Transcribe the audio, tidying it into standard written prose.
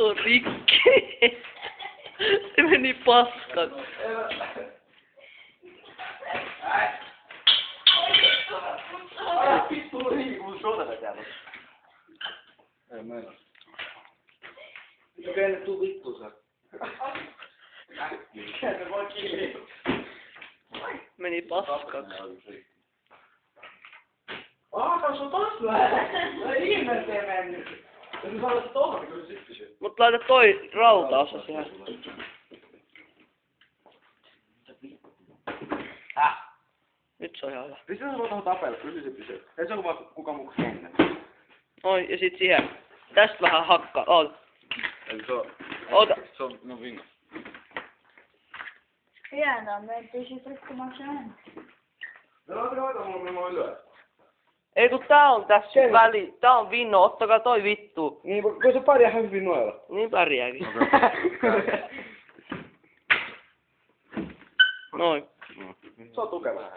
Se on rikki. Se meni paskan. Älä vittu riihi, mun sotata täällä. Ei mennä. Mitä kenne tuu vittu sä? Kenne voi kiinni. Meni paskan. Kas on taas vähän. No ihmeeseen mennyt. Jos sä saat tohon, kyllä sit pysyy. Mut laita toi rautaosa siihen. Nyt se on ihan hyvä. Pistä se vaan tohon tapelle, kyllä se pysyy. Ei se ole vaan kuka mukaan kenne. Noin, ja sit siihen. Tästä vähän hakkaa. Oota. Eli se on... Oota. Se on no vinga. Hienoa, me ei siis rikkomaan se ääni. No laita mulle, mä voin lyödä. Ei kun tää on tässä väli. Tää on vinno, ottakaa toi vittu. Niin, kun se pärjää hyvin noilla. Niin pärjääkin. Noin. Se on tukeva.